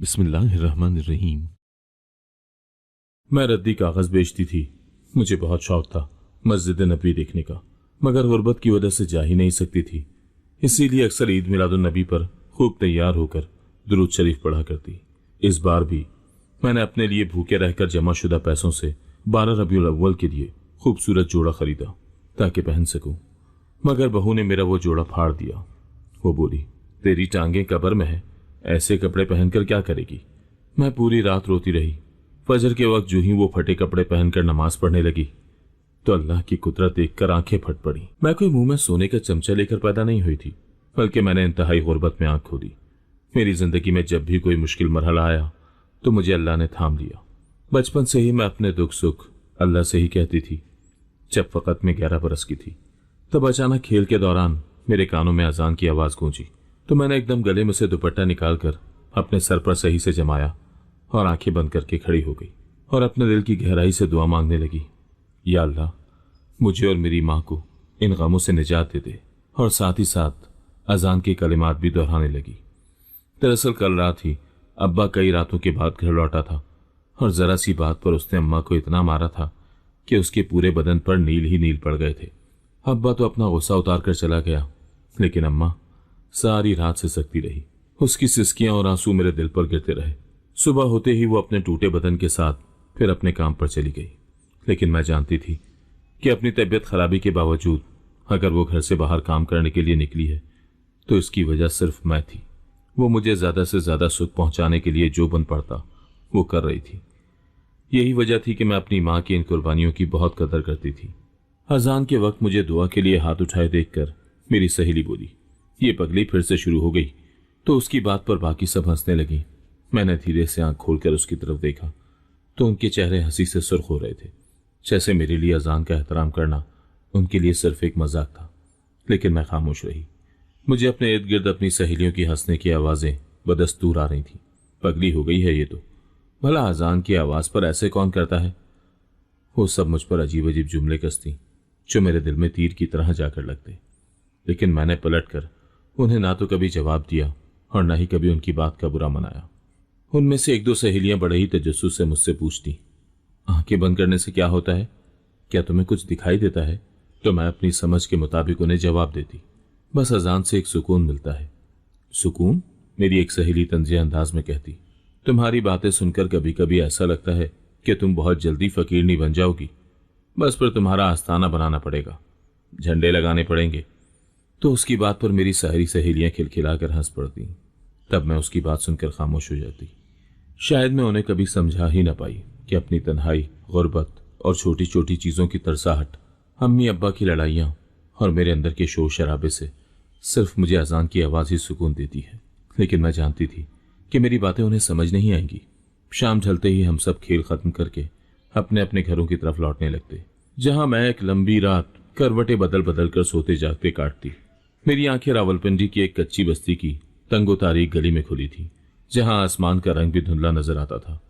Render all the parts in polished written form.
बिस्मिल्लाहिर्रहमानिर्रहीम। मैं रद्दी कागज बेचती थी। मुझे बहुत शौक था मस्जिद नबी देखने का, मगर गुर्बत की वजह से जा ही नहीं सकती थी। इसीलिए अक्सर ईद मिलादुन नबी पर खूब तैयार होकर दुरूद शरीफ पढ़ा करती। इस बार भी मैंने अपने लिए भूखे रहकर जमा शुदा पैसों से 12 रबीउल अव्वल के लिए खूबसूरत जोड़ा खरीदा ताकि पहन सकूं, मगर बहू ने मेरा वो जोड़ा फाड़ दिया। वो बोली, तेरी टांगें कब्र में है, ऐसे कपड़े पहनकर क्या करेगी। मैं पूरी रात रोती रही। फजर के वक्त जो ही वो फटे कपड़े पहनकर नमाज पढ़ने लगी तो अल्लाह की कुदरत देखकर आंखें फट पड़ी। मैं कोई मुंह में सोने का चमचा लेकर पैदा नहीं हुई थी, बल्कि मैंने इंतहाई गुर्बत में आंख खोली। मेरी जिंदगी में जब भी कोई मुश्किल मरहला आया तो मुझे अल्लाह ने थाम लिया। बचपन से ही मैं अपने दुख सुख अल्लाह से ही कहती थी। जब फकत मैं 11 बरस की थी तब अचानक खेल के दौरान मेरे कानों में अजान की आवाज गूंजी तो मैंने एकदम गले में से दुपट्टा निकालकर अपने सर पर सही से जमाया और आंखें बंद करके खड़ी हो गई और अपने दिल की गहराई से दुआ मांगने लगी, या अल्लाह, मुझे और मेरी माँ को इन गमों से निजात दे दे। और साथ ही साथ अजान के कलिमात भी दोहराने लगी। दरअसल कल रात ही अब्बा कई रातों के बाद घर लौटा था और जरा सी बात पर उसने अम्मा को इतना मारा था कि उसके पूरे बदन पर नील ही नील पड़ गए थे। अब्बा तो अपना गुस्सा उतार कर चला गया, लेकिन अम्मा सारी रात से सकती रही। उसकी सिसकियां और आंसू मेरे दिल पर गिरते रहे। सुबह होते ही वो अपने टूटे बदन के साथ फिर अपने काम पर चली गई, लेकिन मैं जानती थी कि अपनी तबीयत खराबी के बावजूद अगर वो घर से बाहर काम करने के लिए निकली है तो इसकी वजह सिर्फ मैं थी। वो मुझे ज्यादा से ज्यादा सुख पहुंचाने के लिए जो बन पड़ता वो कर रही थी। यही वजह थी कि मैं अपनी माँ की इन कुर्बानियों की बहुत कदर करती थी। अजान के वक्त मुझे दुआ के लिए हाथ उठाए देखकर मेरी सहेली बोली, ये पगली फिर से शुरू हो गई। तो उसकी बात पर बाकी सब हंसने लगी। मैंने धीरे से आंख खोलकर उसकी तरफ देखा तो उनके चेहरे हंसी से सुर्ख हो रहे थे, जैसे मेरे लिए अजान का एहतराम करना उनके लिए सिर्फ एक मजाक था। लेकिन मैं खामोश रही। मुझे अपने इर्द गिर्द अपनी सहेलियों की हंसने की आवाजें बदस्तूर आ रही थी। पगली हो गई है ये तो, भला अजान की आवाज पर ऐसे कौन करता है। वो सब मुझ पर अजीब अजीब जुमले कसती जो मेरे दिल में तीर की तरह जाकर लगते, लेकिन मैंने पलटकर उन्हें ना तो कभी जवाब दिया और ना ही कभी उनकी बात का बुरा मनाया। उनमें से एक दो सहेलियां बड़े ही तजस्सुस से मुझसे पूछती, आंखें बंद करने से क्या होता है, क्या तुम्हें कुछ दिखाई देता है। तो मैं अपनी समझ के मुताबिक उन्हें जवाब देती, बस अजान से एक सुकून मिलता है। सुकून? मेरी एक सहेली तंज़े अंदाज में कहती, तुम्हारी बातें सुनकर कभी कभी ऐसा लगता है कि तुम बहुत जल्दी फकीर नहीं बन जाओगी, बस पर तुम्हारा आस्थाना बनाना पड़ेगा, झंडे लगाने पड़ेंगे। तो उसकी बात पर मेरी सारी सहेलियां खिलखिलाकर हंस पड़ती। तब मैं उसकी बात सुनकर खामोश हो जाती। शायद मैं उन्हें कभी समझा ही न पाई कि अपनी तन्हाई, गुर्बत और छोटी छोटी चीजों की तरसाहट, अम्मी अब्बा की लड़ाइयां और मेरे अंदर के शोर शराबे से सिर्फ मुझे अजान की आवाज ही सुकून देती है। लेकिन मैं जानती थी कि मेरी बातें उन्हें समझ नहीं आएंगी। शाम ढलते ही हम सब खेल खत्म करके अपने अपने घरों की तरफ लौटने लगते, जहां मैं एक लंबी रात करवटें बदल बदल कर सोते जागते काटती। मेरी आंखें रावलपिंडी की एक कच्ची बस्ती की तंगो तारीख गली में खुली थी, जहां आसमान का रंग भी धुंधला नजर आता था।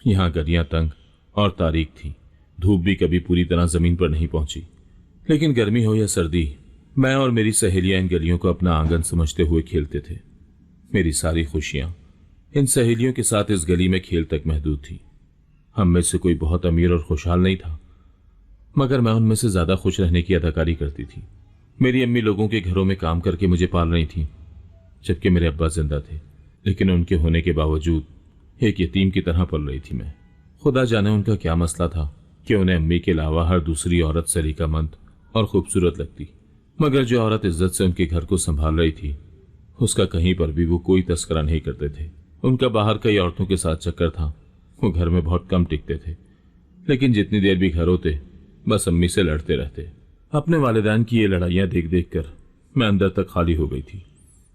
यहाँ गलियां तंग और तारीख थी। धूप भी कभी पूरी तरह जमीन पर नहीं पहुंची, लेकिन गर्मी हो या सर्दी, मैं और मेरी सहेलियां इन गलियों को अपना आंगन समझते हुए खेलते थे। मेरी सारी खुशियां इन सहेलियों के साथ इस गली में खेल तक महदूद थी। हम में से कोई बहुत अमीर और खुशहाल नहीं था, मगर मैं उनमें से ज्यादा खुश रहने की अदाकारी करती थी। मेरी अम्मी लोगों के घरों में काम करके मुझे पाल रही थी, जबकि मेरे अब्बा जिंदा थे, लेकिन उनके होने के बावजूद एक यतीम की तरह पल रही थी मैं। खुदा जाने उनका क्या मसला था कि उन्हें अम्मी के अलावा हर दूसरी औरत सलीकामंद और खूबसूरत लगती, मगर जो औरत इज्जत से उनके घर को संभाल रही थी उसका कहीं पर भी वो कोई तस्करा नहीं करते थे। उनका बाहर कई औरतों के साथ चक्कर था। वो घर में बहुत कम टिकते थे, लेकिन जितनी देर भी घर होते बस अम्मी से लड़ते रहते। अपने वालिदैन की ये लड़ाइयां देख देख कर मैं अंदर तक खाली हो गई थी।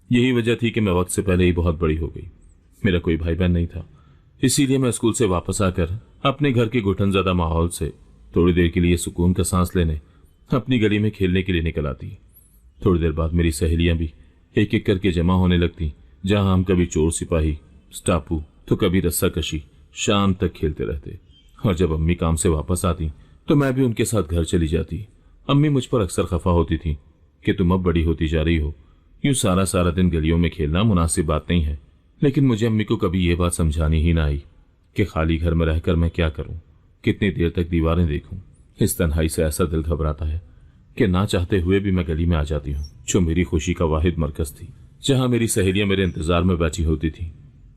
यही वजह थी कि मैं वक्त से पहले ही बहुत बड़ी हो गई। मेरा कोई भाई बहन नहीं था, इसीलिए मैं स्कूल से वापस आकर अपने घर के घुटनज़दा माहौल से थोड़ी देर के लिए सुकून का सांस लेने अपनी गली में खेलने के लिए निकल आती। थोड़ी देर बाद मेरी सहेलियां भी एक एक करके जमा होने लगती, जहां हम कभी चोर सिपाही, स्टापू तो कभी रस्सा कशी शाम तक खेलते रहते। और जब अम्मी काम से वापस आती तो मैं भी उनके साथ घर चली जाती। अम्मी मुझ पर अक्सर खफा होती थी कि तुम अब बड़ी होती जा रही हो, यूं सारा सारा दिन गलियों में खेलना मुनासिब बात नहीं है। लेकिन मुझे अम्मी को कभी ये बात समझानी ही ना आई कि खाली घर में रहकर मैं क्या करूं, कितनी देर तक दीवारें देखूं। इस तन्हाई से ऐसा दिल घबराता है कि ना चाहते हुए भी मैं गली में आ जाती हूँ, जो मेरी खुशी का वाहिद मरकज थी, जहां मेरी सहेलियां मेरे इंतजार में बैठी होती थी।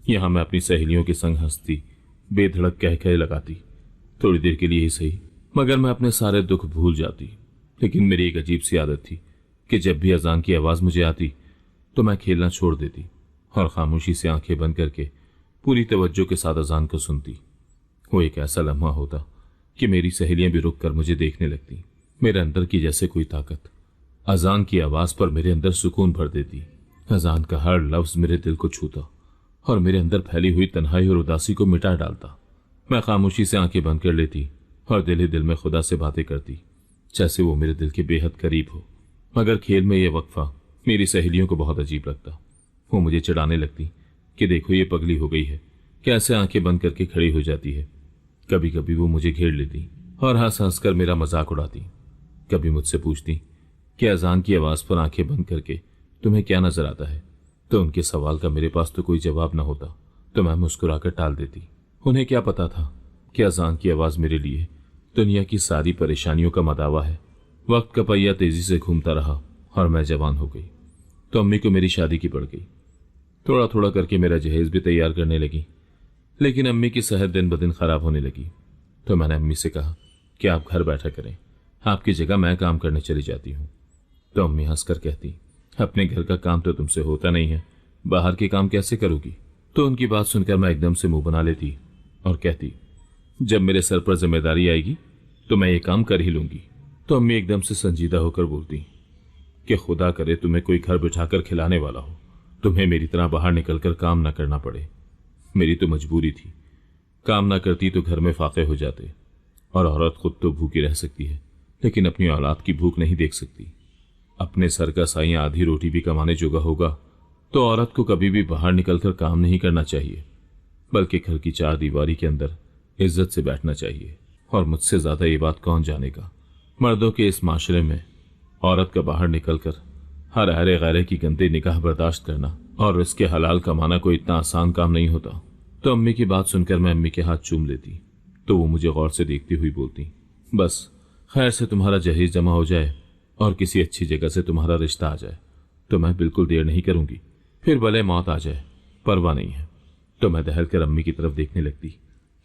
यहां मैं अपनी सहेलियों के संग हंसती, बेधड़क कह कह लगाती, थोड़ी देर के लिए ही सही, मगर मैं अपने सारे दुख भूल जाती। लेकिन मेरी एक अजीब सी आदत थी कि जब भी अजान की आवाज मुझे आती तो मैं खेलना छोड़ देती और खामोशी से आंखें बंद करके पूरी तवज्जो के साथ अजान को सुनती। वो एक ऐसा लम्हा होता कि मेरी सहेलियां भी रुक कर मुझे देखने लगती। मेरे अंदर की जैसे कोई ताकत अजान की आवाज पर मेरे अंदर सुकून भर देती। अजान का हर लफ्ज मेरे दिल को छूता और मेरे अंदर फैली हुई तन्हाई और उदासी को मिटा डालता। मैं खामोशी से आंखें बंद कर लेती और दिल ही दिल में खुदा से बातें करती, जैसे वो मेरे दिल के बेहद करीब हो। मगर खेल में यह वक्फा मेरी सहेलियों को बहुत अजीब लगता। वो मुझे चिढ़ाने लगती कि देखो ये पगली हो गई है, कैसे आंखें बंद करके खड़ी हो जाती है। कभी कभी वो मुझे घेर लेती और हंस हंस कर मेरा मजाक उड़ाती। कभी मुझसे पूछती कि अजान की आवाज पर आंखें बंद करके तुम्हें क्या नजर आता है, तो उनके सवाल का मेरे पास तो कोई जवाब न होता तो मैं मुस्कुराकर टाल देती। उन्हें क्या पता था कि अजान की आवाज मेरे लिए दुनिया की सारी परेशानियों का मदावा है। वक्त का पहिया तेजी से घूमता रहा और मैं जवान हो गई तो अम्मी को मेरी शादी की पड़ गई। थोड़ा थोड़ा करके मेरा जहेज भी तैयार करने लगी, लेकिन अम्मी की सेहत दिन ब दिन खराब होने लगी। तो मैंने अम्मी से कहा कि आप घर बैठा करें, आपकी जगह मैं काम करने चली जाती हूँ। तो अम्मी हंसकर कहती, अपने घर का काम तो तुमसे होता नहीं है, बाहर के काम कैसे करोगी। तो उनकी बात सुनकर मैं एकदम से मुंह बना लेती और कहती, जब मेरे सर पर जिम्मेदारी आएगी तो मैं ये काम कर ही लूंगी। तो अम्मी एकदम से संजीदा होकर बोलती कि खुदा करे तुम्हें कोई घर बिठाकर खिलाने वाला हो, तुम्हें मेरी तरह बाहर निकलकर काम न करना पड़े। मेरी तो मजबूरी थी, काम ना करती तो घर में फाके हो जाते और औरत खुद तो भूखी रह सकती है लेकिन अपनी औलाद की भूख नहीं देख सकती। अपने सर का साईं आधी रोटी भी कमाने जोगा होगा तो औरत को कभी भी बाहर निकलकर काम नहीं करना चाहिए, बल्कि घर की चार दीवारी के अंदर इज्जत से बैठना चाहिए। और मुझसे ज्यादा ये बात कौन जानेगा, मर्दों के इस माशरे में औरत का बाहर निकलकर हर अहरे गैरे की गंदी निगाह बर्दाश्त करना और इसके हलाल कमाना कोई इतना आसान काम नहीं होता। तो अम्मी की बात सुनकर मैं अम्मी के हाथ चूम लेती तो वो मुझे गौर से देखती हुई बोलती, बस खैर से तुम्हारा जहेज जमा हो जाए और किसी अच्छी जगह से तुम्हारा रिश्ता आ जाए तो मैं बिल्कुल देर नहीं करूंगी, फिर भले मौत आ जाए परवाह नहीं है। तो मैं दहल कर अम्मी की तरफ देखने लगती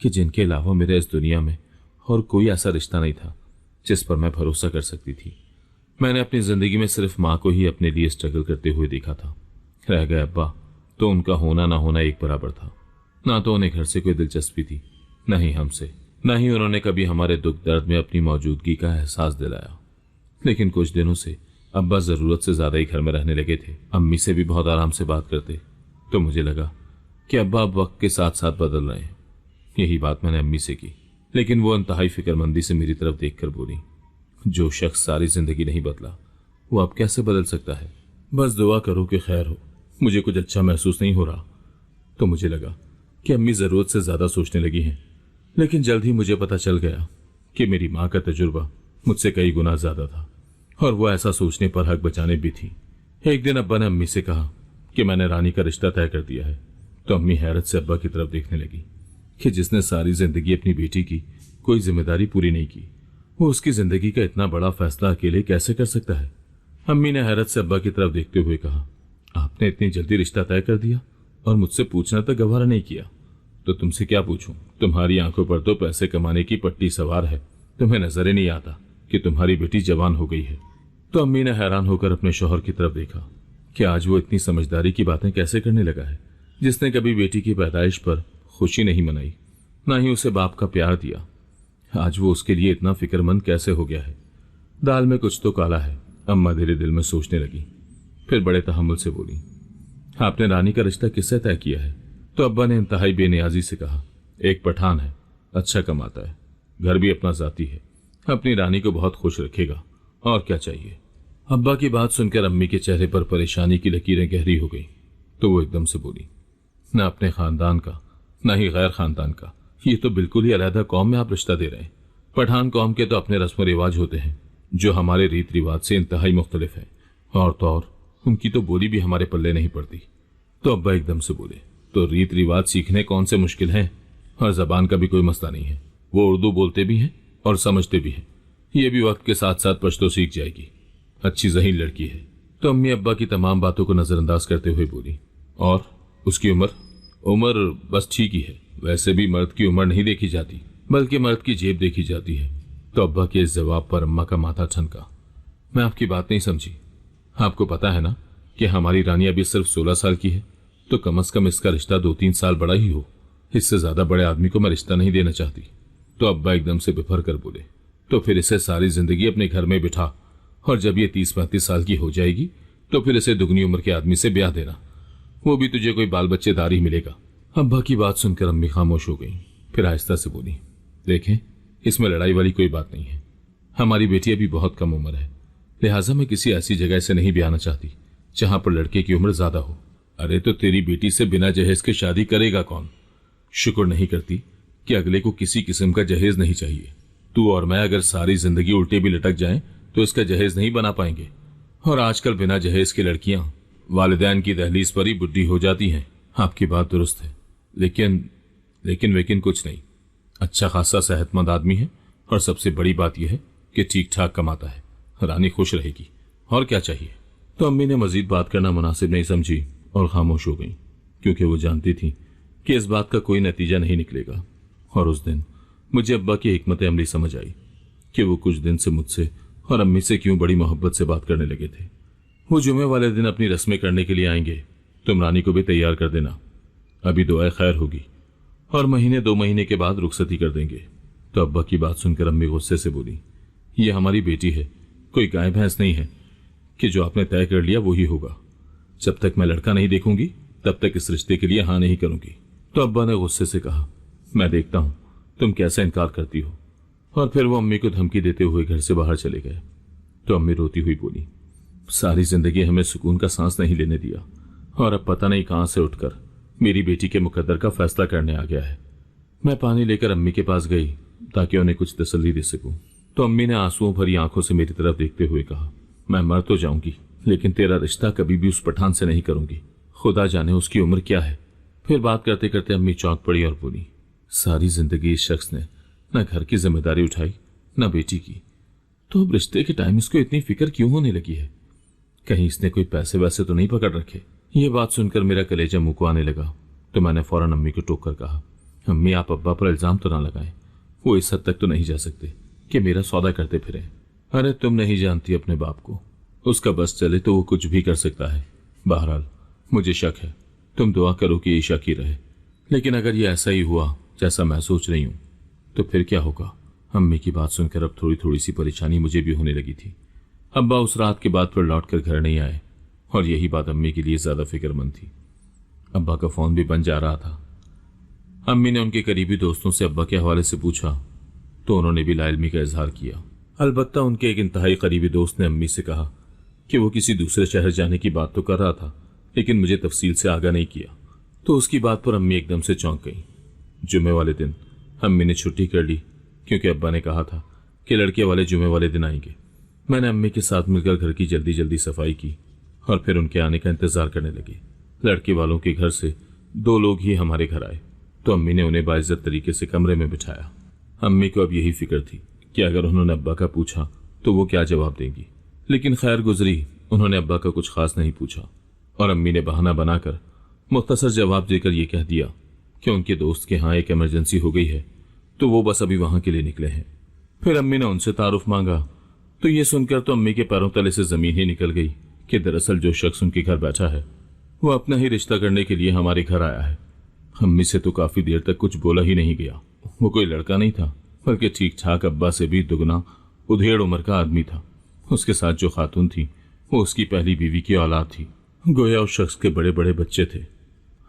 कि जिनके अलावा मेरे इस दुनिया में और कोई ऐसा रिश्ता नहीं था जिस पर मैं भरोसा कर सकती थी। मैंने अपनी जिंदगी में सिर्फ माँ को ही अपने लिए स्ट्रगल करते हुए देखा था। रह गए अब्बा तो उनका होना ना होना एक बराबर था। ना तो उन्हें घर से कोई दिलचस्पी थी, न ही हमसे, न ही उन्होंने कभी हमारे दुख दर्द में अपनी मौजूदगी का एहसास दिलाया। लेकिन कुछ दिनों से अब्बा जरूरत से ज्यादा ही घर में रहने लगे थे। अम्मी से भी बहुत आराम से बात करते तो मुझे लगा कि अब्बा अब वक्त के साथ साथ बदल रहे हैं। यही बात मैंने अम्मी से की, लेकिन वो इंतहाई फिक्रमंदी से मेरी तरफ देखकर बोली, जो शख्स सारी जिंदगी नहीं बदला वो अब कैसे बदल सकता है। बस दुआ करो कि खैर हो। मुझे कुछ अच्छा महसूस नहीं हो रहा। तो मुझे लगा कि अम्मी जरूरत से ज्यादा सोचने लगी हैं, लेकिन जल्द ही मुझे पता चल गया कि मेरी माँ का तजुर्बा मुझसे कई गुना ज्यादा था और वो ऐसा सोचने पर हक बचाने भी थी। एक दिन अब्बा ने अम्मी से कहा कि मैंने रानी का रिश्ता तय कर दिया है। तो अम्मी हैरत से अब्बा की तरफ देखने लगी कि जिसने सारी जिंदगी अपनी बेटी की कोई जिम्मेदारी पूरी नहीं की, वो उसकी जिंदगी का इतना बड़ा फैसला अकेले कैसे कर सकता है। अम्मी ने हैरत से अब्बा की तरफ देखते हुए कहा, आपने इतनी जल्दी रिश्ता तय कर दिया और मुझसे पूछना तक गवारा नहीं किया। तो तुमसे क्या पूछूं, तुम्हारी आंखों पर तो पैसे कमाने की पट्टी सवार है, तुम्हें नजर ही नहीं आता कि तुम्हारी बेटी जवान हो गई है। तो अम्मी ने हैरान होकर अपने शौहर की तरफ देखा कि आज वो इतनी समझदारी की बातें कैसे करने लगा है, जिसने कभी बेटी की पैदाइश पर खुशी नहीं मनाई, ना ही उसे बाप का प्यार दिया। आज वो उसके लिए इतना फिक्रमंद कैसे हो गया है। दाल में कुछ तो काला है, अम्मा धीरे दिल में सोचने लगी। फिर बड़े तहम्मुल से बोली, आपने रानी का रिश्ता किससे तय किया है। तो अब्बा ने इंतहाई बेनियाजी से कहा, एक पठान है, अच्छा कमाता है, घर भी अपना जाती है, अपनी रानी को बहुत खुश रखेगा, और क्या चाहिए। अब्बा की बात सुनकर अम्मी के चेहरे पर परेशानी की लकीरें गहरी हो गई। तो वो एकदम से बोली, न अपने खानदान का न ही गैर खानदान का, ये तो बिल्कुल ही अलहदा कौम में आप रिश्ता दे रहे हैं। पठान कौम के तो अपने रस्म रिवाज होते हैं जो हमारे रीत रिवाज से इंतहाई मुख्तलिफ है, और तो और उनकी तो बोली भी हमारे पल्ले नहीं पड़ती। तो अब्बा एकदम से बोले, तो रीत रिवाज सीखने कौन से मुश्किल हैं, और जबान का भी कोई मसला नहीं है। वो उर्दू बोलते भी हैं और समझते भी हैं। ये भी वक्त के साथ साथ पश्तो सीख जाएगी। अच्छी ज़हीन लड़की है। तो अम्मी अब्बा की तमाम बातों को नजरअंदाज करते हुए बोली, और उसकी उम्र बस ठीक ही है। वैसे भी मर्द की उम्र नहीं देखी जाती, बल्कि मर्द की जेब देखी जाती है। तो अब्बा के इस जवाब पर अम्मा का माथा ठनका। मैं आपकी बात नहीं समझी। आपको पता है ना कि हमारी रानी अभी सिर्फ 16 साल की है, तो कम से कम इसका रिश्ता 2-3 साल बड़ा ही हो। इससे ज्यादा बड़े आदमी को मैं रिश्ता नहीं देना चाहती। तो अब्बा एकदम से बिफर कर बोले, तो फिर इसे सारी जिंदगी अपने घर में बिठा, और जब ये 30-35 साल की हो जाएगी तो फिर इसे दुगनी उम्र के आदमी से ब्याह देना। वो भी तुझे कोई बाल बच्चेदार ही मिलेगा। अब्बा की बात सुनकर अम्मी खामोश हो गई। फिर आहिस्ता से बोली, देखें, इसमें लड़ाई वाली कोई बात नहीं है। हमारी बेटी अभी बहुत कम उम्र है, लिहाजा मैं किसी ऐसी जगह से नहीं ब्याहना चाहती जहां पर लड़के की उम्र ज्यादा हो। अरे तो तेरी बेटी से बिना जहेज के शादी करेगा कौन? शुक्र नहीं करती कि अगले को किसी किस्म का जहेज नहीं चाहिए। तू और मैं अगर सारी जिंदगी उल्टे भी लटक जाएं तो इसका जहेज नहीं बना पाएंगे। और आजकल बिना जहेज की लड़कियां वालिदैन की दहलीज पर ही बुढ़ी हो जाती हैं। आपकी बात दुरुस्त है, लेकिन कुछ नहीं। अच्छा खासा सेहतमंद आदमी है, और सबसे बड़ी बात यह है कि ठीक ठाक कमाता है। रानी खुश रहेगी, और क्या चाहिए? तो अम्मी ने मजीद बात करना मुनासिब नहीं समझी और खामोश हो गई, क्योंकि वो जानती थी कि इस बात का कोई नतीजा नहीं निकलेगा। और उस दिन मुझे अब्बा की हिकमत अमली समझ आई कि वो कुछ दिन से मुझसे और अम्मी से क्यों बड़ी मोहब्बत से बात करने लगे थे। वो जुमे वाले दिन अपनी रस्में करने के लिए आएंगे। तुम रानी को भी तैयार कर देना, अभी दुआ खैर होगी, और 1-2 महीने के बाद रुखसती कर देंगे। तो अब्बा की बात सुनकर अम्मी गुस्से से बोली, ये हमारी बेटी है, कोई गाय भैंस नहीं है कि जो आपने तय कर लिया वो ही होगा। जब तक मैं लड़का नहीं देखूंगी तब तक इस रिश्ते के लिए हाँ नहीं करूंगी। तो अब्बा ने गुस्से से कहा, मैं देखता हूं तुम कैसे इनकार करती हो। और फिर वो अम्मी को धमकी देते हुए घर से बाहर चले गए। तो अम्मी रोती हुई बोली, सारी जिंदगी हमें सुकून का सांस नहीं लेने दिया, और अब पता नहीं कहां से उठकर मेरी बेटी के मुकद्दर का फैसला करने आ गया है। मैं पानी लेकर अम्मी के पास गई ताकि उन्हें कुछ तसल्ली दे सकूं। तो अम्मी ने आंसुओं भरी आंखों से मेरी तरफ देखते हुए कहा, मैं मर तो जाऊंगी, लेकिन तेरा रिश्ता कभी भी उस पठान से नहीं करूंगी। खुदा जाने उसकी उम्र क्या है। फिर बात करते करते अम्मी चौंक पड़ी और बोली, सारी जिंदगी इस शख्स ने न घर की जिम्मेदारी उठाई न बेटी की, तो अब रिश्ते के टाइम इसको इतनी फिक्र क्यों होने लगी है? कहीं इसने कोई पैसे वैसे तो नहीं पकड़ रखे? ये बात सुनकर मेरा कलेजा मुंह को आने लगा। तो मैंने फौरन अम्मी को टोक कर कहा, अम्मी आप अब्बा पर इल्जाम तो ना लगाएं, वो इस हद तक तो नहीं जा सकते कि मेरा सौदा करते फिरे। अरे तुम नहीं जानती अपने बाप को, उसका बस चले तो वो कुछ भी कर सकता है। बहरहाल मुझे शक है, तुम दुआ करो कि ये शक ही रहे। लेकिन अगर ये ऐसा ही हुआ जैसा मैं सोच रही हूं तो फिर क्या होगा? अम्मी की बात सुनकर अब थोड़ी थोड़ी सी परेशानी मुझे भी होने लगी थी। अब्बा उस रात के बाद फिर लौट कर घर नहीं आए, और यही बात अम्मी के लिए ज्यादा फिक्रमंद थी। अब्बा का फोन भी बन जा रहा था। अम्मी ने उनके करीबी दोस्तों से अब्बा के हवाले से पूछा तो उन्होंने भी लाइल्मी का इजहार किया। अलबत्ता उनके एक इंतहाई करीबी दोस्त ने अम्मी से कहा कि वो किसी दूसरे शहर जाने की बात तो कर रहा था, लेकिन मुझे तफसील से आगाह नहीं किया। तो उसकी बात पर अम्मी एकदम से चौंक गई। जुमे वाले दिन अम्मी ने छुट्टी कर ली, क्योंकि अब्बा ने कहा था कि लड़के वाले जुमे वाले दिन आएंगे। मैंने अम्मी के साथ मिलकर घर की जल्दी जल्दी सफाई की और फिर उनके आने का इंतजार करने लगी। लड़के वालों के घर से 2 लोग ही हमारे घर आए, तो अम्मी ने उन्हें बाइज्जत तरीके से कमरे में बिठाया। अम्मी को अब यही फिक्र थी कि अगर उन्होंने अब्बा का पूछा तो वो क्या जवाब देंगी, लेकिन खैर गुजरी, उन्होंने अब्बा का कुछ खास नहीं पूछा, और अम्मी ने बहाना बनाकर मुख्तसर जवाब देकर यह कह दिया कि उनके दोस्त के यहाँ एक इमरजेंसी हो गई है, तो वो बस अभी वहां के लिए निकले हैं। फिर अम्मी ने उनसे तारुफ मांगा, तो ये सुनकर तो अम्मी के पैरों तले से जमीन ही निकल गई कि दरअसल जो शख्स उनके घर बैठा है वो अपना ही रिश्ता करने के लिए हमारे घर आया है। अम्मी से तो काफी देर तक कुछ बोला ही नहीं गया। वो कोई लड़का नहीं था, बल्कि ठीक ठाक अब्बा से भी दुगना उधेड़ उम्र का आदमी था। उसके साथ जो खातून थी वो उसकी पहली बीवी की औलाद थी। गोया उस शख्स के बड़े बड़े बच्चे थे।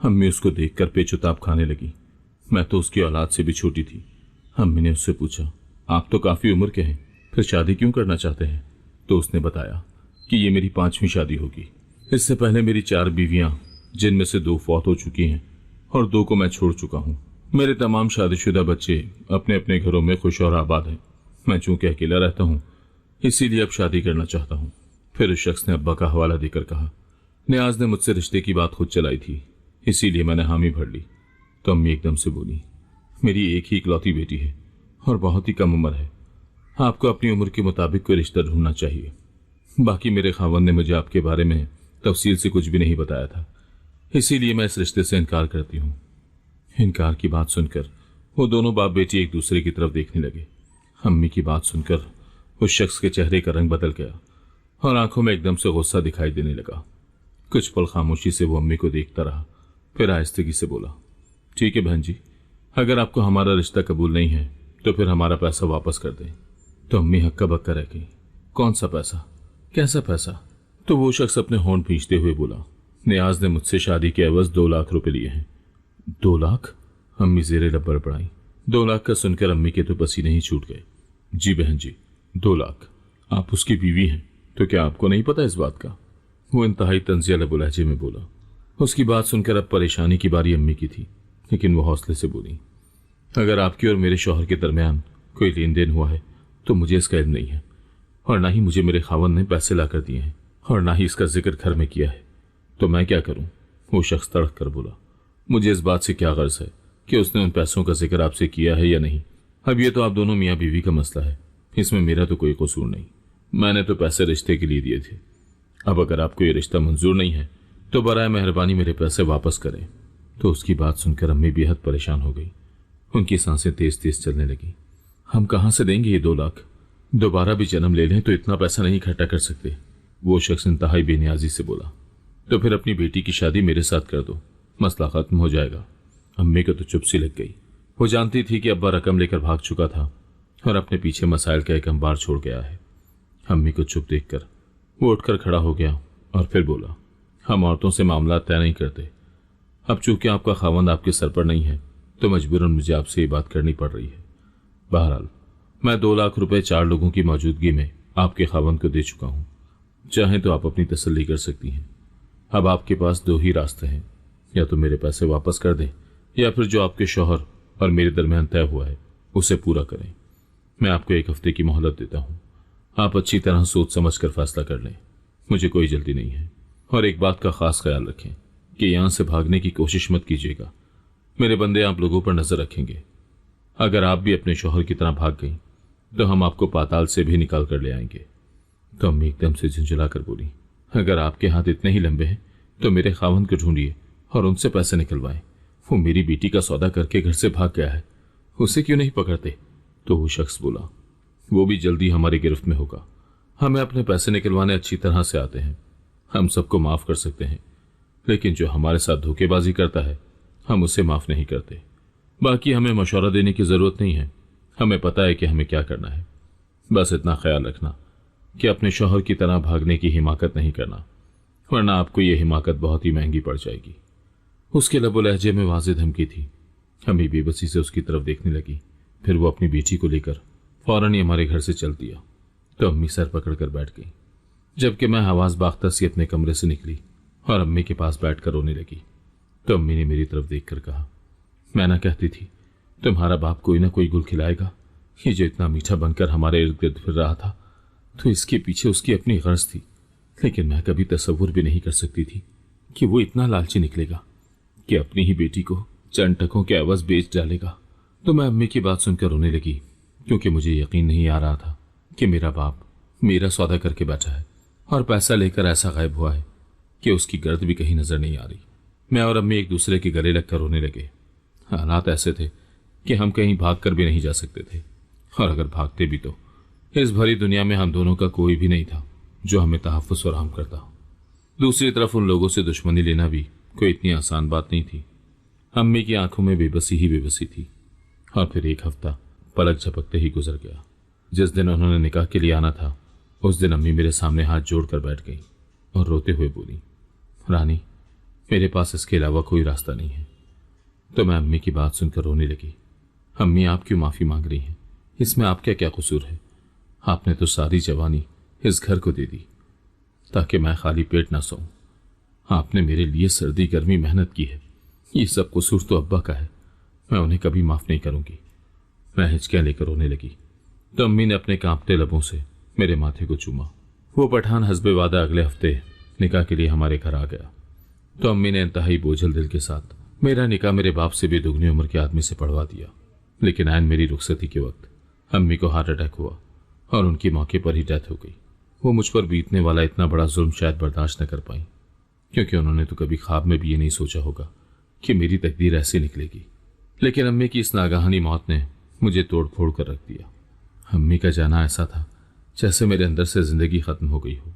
अम्मी उसको देखकर पेचुताप खाने लगी। मैं तो उसकी औलाद से भी छोटी थी। अम्मी ने उससे पूछा, आप तो काफी उम्र के हैं, फिर शादी क्यों करना चाहते हैं? तो उसने बताया कि ये मेरी 5वीं शादी होगी। इससे पहले मेरी 4 बीवियां, जिनमें से 2 फौत हो चुकी हैं और 2 को मैं छोड़ चुका हूँ। मेरे तमाम शादीशुदा बच्चे अपने अपने घरों में खुश और आबाद हैं। मैं चूंकि अकेला रहता हूँ, इसीलिए अब शादी करना चाहता हूँ। फिर उस शख्स ने अब्बा का हवाला देकर कहा, नियाज ने मुझसे रिश्ते की बात खुद चलाई थी, इसीलिए मैंने हामी भर ली। तो अम्मी एकदम से बोली, मेरी एक ही इकलौती बेटी है और बहुत ही कम उम्र है। आपको अपनी उम्र के मुताबिक कोई रिश्ता ढूंढना चाहिए। बाकी मेरे खावंद ने मुझे आपके बारे में तफसील से कुछ भी नहीं बताया था, इसीलिए मैं इस रिश्ते से इनकार करती हूँ। इनकार की बात सुनकर वो दोनों बाप बेटी एक दूसरे की तरफ देखने लगे। अम्मी की बात सुनकर उस शख्स के चेहरे का रंग बदल गया और आंखों में एकदम से गुस्सा दिखाई देने लगा। कुछ पल खामोशी से वो अम्मी को देखता रहा, फिर आहिस्तगी से बोला, ठीक है बहन जी, अगर आपको हमारा रिश्ता कबूल नहीं है तो फिर हमारा पैसा वापस कर दें। तो अम्मी हक्का बक्का रह गई, कौन सा पैसा, कैसा पैसा? तो वो शख्स अपने होंठ भींचते हुए बोला, नियाज ने मुझसे शादी के एवज 2 लाख रुपए लिए हैं। 2 लाख? अम्मी जेरे लब बड़बड़ाई। 2 लाख का सुनकर अम्मी के तो पसीने ही छूट गए। जी बहन जी, 2 लाख। आप उसकी बीवी हैं, तो क्या आपको नहीं पता इस बात का? वो इंतहाई तंजिया लब लहजे में बोला। उसकी बात सुनकर अब परेशानी की बारी अम्मी की थी, लेकिन वो हौसले से बोली, अगर आपकी और मेरे शौहर के दरमियान कोई लेन देन हुआ है तो मुझे इसका इल्म नहीं है, और ना ही मुझे मेरे खावंद ने पैसे लाकर दिए हैं, और ना ही इसका जिक्र घर में किया है। तो मैं क्या करूं? वो शख्स तड़क कर बोला, मुझे इस बात से क्या गर्ज है कि उसने उन पैसों का जिक्र आपसे किया है या नहीं। अब ये तो आप दोनों मियाँ बीवी का मसला है, इसमें मेरा तो कोई कसूर नहीं। मैंने तो पैसे रिश्ते के लिए दिए थे। अब अगर आपको ये रिश्ता मंजूर नहीं है तो बराए मेहरबानी मेरे पैसे वापस करें। तो उसकी बात सुनकर अम्मी बेहद परेशान हो गई। उनकी सांसें तेज तेज चलने लगी। हम कहाँ से देंगे ये 2 लाख? दोबारा भी जन्म ले लें तो इतना पैसा नहीं इकट्ठा कर सकते। वो शख्स इंतहाई बेनियाजी से बोला, तो फिर अपनी बेटी की शादी मेरे साथ कर दो, मसला खत्म हो जाएगा। अम्मी को तो चुप सी लग गई। वो जानती थी कि अब्बा रकम लेकर भाग चुका था और अपने पीछे मसाइल का एक अंबार छोड़ गया है। अम्मी को चुप देखकर वो उठकर खड़ा हो गया और फिर बोला, हम औरतों से मामला तय नहीं करते। अब चूंकि आपका खावंद आपके सर पर नहीं है तो मजबूरन मुझे आपसे ये बात करनी पड़ रही है। बहरहाल मैं 2 लाख रुपए 4 लोगों की मौजूदगी में आपके खावंद को दे चुका हूं। चाहें तो आप अपनी तसल्ली कर सकती हैं। अब आपके पास 2 ही रास्ते हैं, या तो मेरे पैसे वापस कर दें या फिर जो आपके शौहर और मेरे दरमियान तय हुआ है उसे पूरा करें। मैं आपको 1 हफ्ते की मोहलत देता हूं। आप अच्छी तरह सोच समझ कर फैसला कर लें। मुझे कोई जल्दी नहीं है। और एक बात का खास ख्याल रखें कि यहां से भागने की कोशिश मत कीजिएगा। मेरे बंदे आप लोगों पर नजर रखेंगे। अगर आप भी अपने शौहर की तरह भाग गई तो हम आपको पाताल से भी निकाल कर ले आएंगे। तो अम्मी एकदम से झुंझला कर बोली, अगर आपके हाथ इतने ही लंबे हैं तो मेरे खावंद को ढूंढिए और उनसे पैसे निकलवाएं। वो मेरी बेटी का सौदा करके घर से भाग गया है, उसे क्यों नहीं पकड़ते? तो वो शख्स बोला, वो भी जल्दी हमारी गिरफ्त में होगा। हमें अपने पैसे निकलवाने अच्छी तरह से आते हैं। हम सबको माफ कर सकते हैं, लेकिन जो हमारे साथ धोखेबाजी करता है हम उसे माफ नहीं करते। बाकी हमें मशवरा देने की जरूरत नहीं है, हमें पता है कि हमें क्या करना है। बस इतना ख्याल रखना कि अपने शौहर की तरह भागने की हिमाकत नहीं करना, वरना आपको यह हिमाकत बहुत ही महंगी पड़ जाएगी। उसके लबो लहजे में वाज़ेह धमकी थी। अम्मी बेबसी से उसकी तरफ देखने लगी। फिर वो अपनी बेटी को लेकर फौरन ही हमारे घर से चल दिया। तो अम्मी सर पकड़कर बैठ गई, जबकि मैं हवास बाख्ता सी अपने कमरे से निकली और अम्मी के पास बैठकर रोने लगी। तो अम्मी ने मेरी तरफ देखकर कहा, मैं ना कहती थी तुम्हारा बाप कोई ना कोई गुल खिलाएगा। ये जो इतना मीठा बनकर हमारे इर्द गिर्द फिर रहा था तो इसके पीछे उसकी अपनी गर्ज थी, लेकिन मैं कभी तसव्वुर भी नहीं कर सकती थी कि वो इतना लालची निकलेगा कि अपनी ही बेटी को चंद टकों के एवज बेच डालेगा। तो मैं अम्मी की बात सुनकर रोने लगी, क्योंकि मुझे यकीन नहीं आ रहा था कि मेरा बाप मेरा सौदा करके बैठा है और पैसा लेकर ऐसा गायब हुआ है कि उसकी गर्द भी कहीं नजर नहीं आ रही। मैं और अम्मी एक दूसरे के गले लगकर रोने लगे। हालात ऐसे थे कि हम कहीं भाग कर भी नहीं जा सकते थे, और अगर भागते भी तो इस भरी दुनिया में हम दोनों का कोई भी नहीं था जो हमें तहफ़्फ़ुज़ फराहम करता। दूसरी तरफ उन लोगों से दुश्मनी लेना भी कोई इतनी आसान बात नहीं थी। अम्मी की आंखों में बेबसी ही बेबसी थी। और फिर 1 हफ्ता पलक झपकते ही गुजर गया। जिस दिन उन्होंने निकाह के लिए आना था उस दिन अम्मी मेरे सामने हाथ जोड़कर बैठ गई और रोते हुए बोली, रानी मेरे पास इसके अलावा कोई रास्ता नहीं है। तो मैं अम्मी की बात सुनकर रोने लगी। अम्मी आप क्यों माफ़ी मांग रही हैं? इसमें आपका क्या कसूर है? आपने तो सारी जवानी इस घर को दे दी ताकि मैं खाली पेट ना सोऊं। आपने मेरे लिए सर्दी गर्मी मेहनत की है, ये सब कसूर तो अब्बा का है, मैं उन्हें कभी माफ़ नहीं करूंगी। मैं हिचकियां लेकर रोने लगी। तो अम्मी ने अपने कांपते लबों से मेरे माथे को चूमा। वो पठान हस्बे वादा अगले हफ्ते निकाह के लिए हमारे घर आ गया। तो अम्मी ने इंतहाई बोझल दिल के साथ मेरा निकाह मेरे बाप से भी दुगनी उम्र के आदमी से पढ़वा दिया। लेकिन ऐन मेरी रुखसती के वक्त अम्मी को हार्ट अटैक हुआ और उनकी मौके पर ही डेथ हो गई। वो मुझ पर बीतने वाला इतना बड़ा जुल्म शायद बर्दाश्त न कर पाई, क्योंकि उन्होंने तो कभी ख्वाब में भी ये नहीं सोचा होगा कि मेरी तकदीर ऐसे निकलेगी। लेकिन अम्मी की इस नागाहानी मौत ने मुझे तोड़ फोड़ कर रख दिया। अम्मी का जाना ऐसा था जैसे मेरे अंदर से जिंदगी खत्म हो गई हो।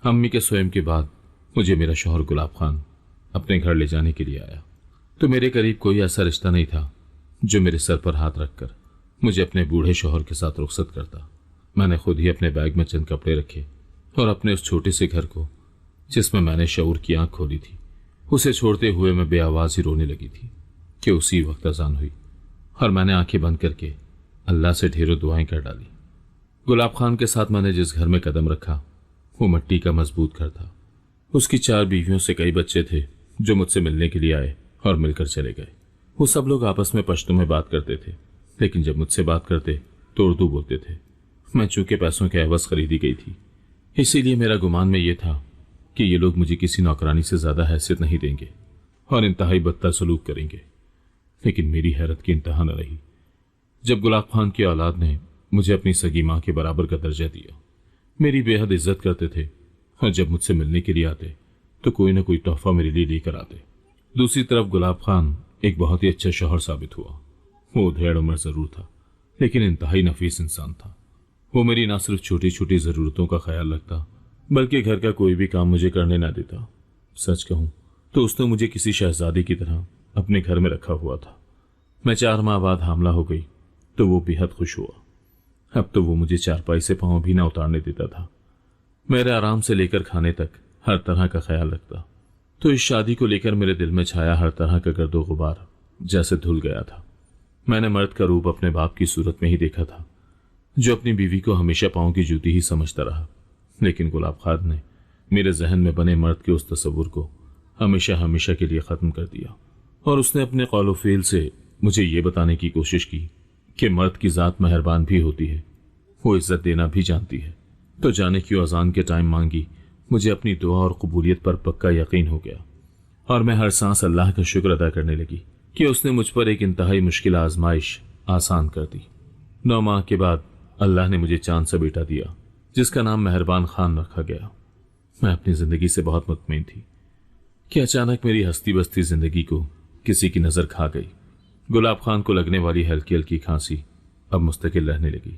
अम्मी के स्वयं के बाद मुझे मेरा शौहर गुलाब खान अपने घर ले जाने के लिए आया, तो मेरे करीब कोई ऐसा रिश्ता नहीं था जो मेरे सर पर हाथ रखकर मुझे अपने बूढ़े शौहर के साथ रुखसत करता। मैंने खुद ही अपने बैग में चंद कपड़े रखे और अपने उस छोटे से घर को, जिसमें मैंने शऊर की आंख खोली थी, उसे छोड़ते हुए मैं बेआवाज ही रोने लगी थी कि उसी वक्त अजान हुई और मैंने आंखें बंद करके अल्लाह से ढेरों दुआएं कर डाली। गुलाब खान के साथ मैंने जिस घर में कदम रखा वो मिट्टी का मजबूत घर था। उसकी 4 बीवियों से कई बच्चे थे जो मुझसे मिलने के लिए आए और मिलकर चले गए। वो सब लोग आपस में पश्तो में बात करते थे, लेकिन जब मुझसे बात करते तो उर्दू बोलते थे। मैं चूंकि पैसों के एवज खरीदी गई थी, इसीलिए मेरा गुमान में ये था कि ये लोग मुझे किसी नौकरानी से ज्यादा हैसियत नहीं देंगे और इंतहाई बदतर सलूक करेंगे। लेकिन मेरी हैरत की इंतहा न रही जब गुलाब खान की औलाद ने मुझे अपनी सगी माँ के बराबर का दर्जा दिया। मेरी बेहद इज्जत करते थे और जब मुझसे मिलने के लिए आते तो कोई ना कोई तोहफा मेरे लिए लेकर आते। दूसरी तरफ गुलाब खान एक बहुत ही अच्छा शौहर साबित हुआ। वो धेड़ उम्र जरूर था, लेकिन इंतहाई नफीस इंसान था। वो मेरी ना सिर्फ छोटी छोटी जरूरतों का ख्याल रखता, बल्कि घर का कोई भी काम मुझे करने ना देता। सच कहूं तो उसने मुझे किसी शहजादी की तरह अपने घर में रखा हुआ था। मैं 4 माह बाद हामला हो गई तो वो बेहद खुश हुआ। अब तो वो मुझे चारपाई से पांव भी ना उतारने देता था। मेरे आराम से लेकर खाने तक हर तरह का ख्याल रखता। तो इस शादी को लेकर मेरे दिल में छाया हर तरह का गर्दो गुबार जैसे धुल गया था। मैंने मर्द का रूप अपने बाप की सूरत में ही देखा था, जो अपनी बीवी को हमेशा पांव की जूती ही समझता रहा। लेकिन गुलाब खान ने मेरे जहन में बने मर्द के उस तस्वुर को हमेशा हमेशा के लिए खत्म कर दिया और उसने अपने कौलो फेल से मुझे ये बताने की कोशिश की कि मर्द की जात मेहरबान भी होती है, वो इज्जत देना भी जानती है। तो जाने क्यों अजान के टाइम मांगी मुझे अपनी दुआ और कबूलियत पर पक्का यकीन हो गया और मैं हर सांस अल्लाह का शुक्र अदा करने लगी कि उसने मुझ पर एक इंतहाई मुश्किल आजमाइश आसान कर दी। 9 माह के बाद अल्लाह ने मुझे चांद सा बेटा दिया जिसका नाम मेहरबान खान रखा गया। मैं अपनी जिंदगी से बहुत मुतमईन थी कि अचानक मेरी हस्ती बस्ती जिंदगी को किसी की नजर खा गई। गुलाब खान को लगने वाली हल्की हल्की खांसी अब मुस्तकिल रहने लगी।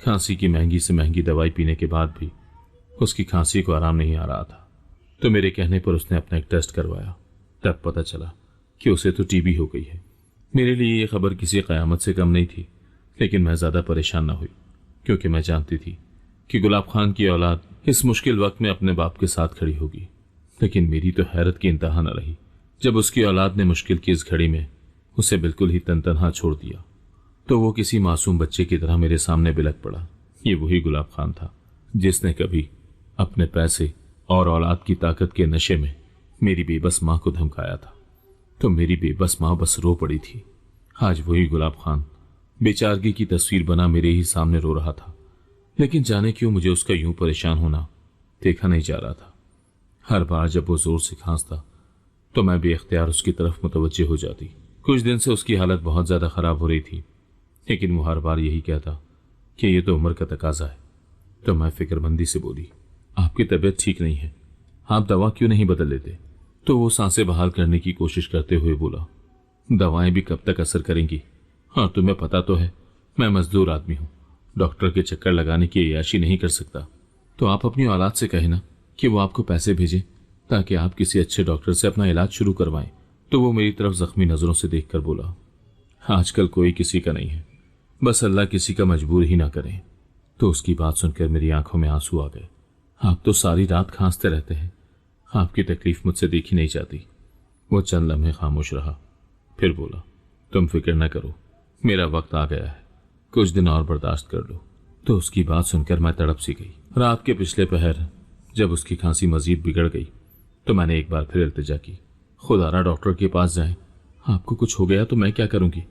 खांसी की महंगी से महंगी दवाई पीने के बाद भी उसकी खांसी को आराम नहीं आ रहा था। तो मेरे कहने पर उसने अपना एक टेस्ट करवाया। तब पता चला कि उसे तो टीबी हो गई है। मेरे लिए यह खबर किसी कयामत से कम नहीं थी, लेकिन मैं ज्यादा परेशान न हुई क्योंकि मैं जानती थी कि गुलाब खान की औलाद इस मुश्किल वक्त में अपने बाप के साथ खड़ी होगी। लेकिन मेरी तो हैरत की इंतहा न रही जब उसकी औलाद ने मुश्किल की इस घड़ी में उसे बिल्कुल ही तनतनहा छोड़ दिया। तो वो किसी मासूम बच्चे की तरह मेरे सामने बिलक पड़ा। ये वही गुलाब खान था जिसने कभी अपने पैसे और औलाद की ताकत के नशे में मेरी बेबस माँ को धमकाया था। तो मेरी बेबस माँ बस रो पड़ी थी। आज वही गुलाब खान बेचारगी की तस्वीर बना मेरे ही सामने रो रहा था। लेकिन जाने क्यों मुझे उसका यूं परेशान होना देखा नहीं जा रहा था। हर बार जब वो जोर से खांसता तो मैं बेख्तियार उसकी तरफ मुतवज्जे हो जाती। कुछ दिन से उसकी हालत बहुत ज्यादा खराब हो रही थी, लेकिन वो हर बार यही कहता कि ये तो उम्र का तकाजा है। तो मैं फिक्रमंदी से बोली, आपकी तबीयत ठीक नहीं है, आप दवा क्यों नहीं बदल लेते? तो वो सांसें बहाल करने की कोशिश करते हुए बोला, दवाएं भी कब तक असर करेंगी? हाँ, तुम्हें पता तो है मैं मजदूर आदमी हूँ, डॉक्टर के चक्कर लगाने की अय्याशी नहीं कर सकता। तो आप अपनी औलाद से कहना कि वो आपको पैसे भेजे ताकि आप किसी अच्छे डॉक्टर से अपना इलाज शुरू करवाएं। तो वो मेरी तरफ जख्मी नजरों से देखकर बोला, आजकल कोई किसी का नहीं है, बस अल्लाह किसी का मजबूर ही ना करे। तो उसकी बात सुनकर मेरी आंखों में आंसू आ गए। आप तो सारी रात खांसते रहते हैं, आपकी तकलीफ मुझसे देखी नहीं जाती। वो चंद लम्हे खामोश रहा, फिर बोला, तुम फिक्र न करो, मेरा वक्त आ गया है, कुछ दिन और बर्दाश्त कर लो। तो उसकी बात सुनकर मैं तड़प सी गई। रात के पिछले पहर जब उसकी खांसी मजीद बिगड़ गई तो मैंने एक बार फिर इल्तिजा की, खुदारा डॉक्टर के पास जाएं, आपको कुछ हो गया तो मैं क्या करूंगी?